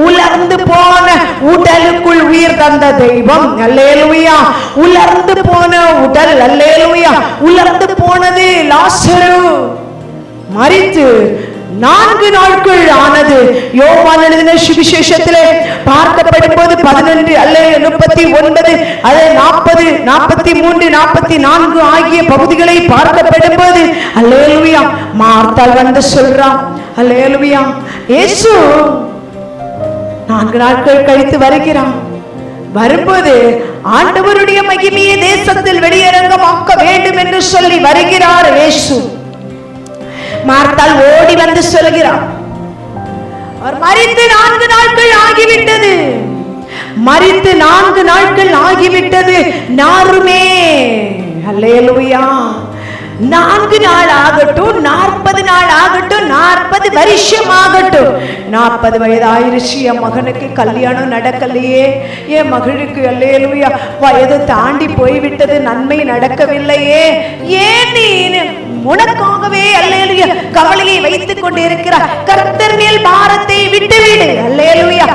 உலர்ந்து போன உடலுக்குள் உயிர் தந்த தெய்வம். அல்லேலூயா. உலர்ந்து போன உடல், அல்லேலூயா, உலர்ந்து போனது. லாசரு மரித்து 4 நாட்கள் ஆனது. யோவான் எழுதின சுவிசேஷத்திலே பார்க்கப்படும் போது 11 அல்ல 39 அல்ல 40 43 44 ஆகிய பகுதிகளை பார்க்கப்படும் போது அல்லேலூயா மார்த்தாள் வந்து சொல்றான். அல்லேலூயா, இயேசு 4 நாட்கள் கழித்து வருகிறான். வரும்போது ஆண்டவருடைய மகிமையை தேசத்தில் வெளியரங்கமாக்க வேண்டும் என்று சொல்லி வருகிறார் இயேசு. மார்த்தாள் ஓடி வந்து சொல்கிறார், அவர் மரித்து 4 நாட்கள் ஆகிவிட்டது. மரித்து 4 நாட்கள் ஆகிவிட்டது. நாருமே, அல்லேலூயா, 4 நாள் ஆகட்டும், 40 நாள் ஆகட்டும், 40 வருஷம் ஆகட்டும், 40 வயது ஆயிருச்சு, என் மகனுக்கு கல்யாணம் நடக்கலையே, என் மகளுக்கு அல்லேலூயா வயது தாண்டி போய்விட்டது, நன்மை நடக்கவில்லையே, ஏன் நீ உனக்காகவே அல்லேலூயா கவலையை வைத்துக் கொண்டு இருக்கிறார். கர்த்தர் மேல் பாரத்தை விட்டுவிடு. அல்லேலூயா,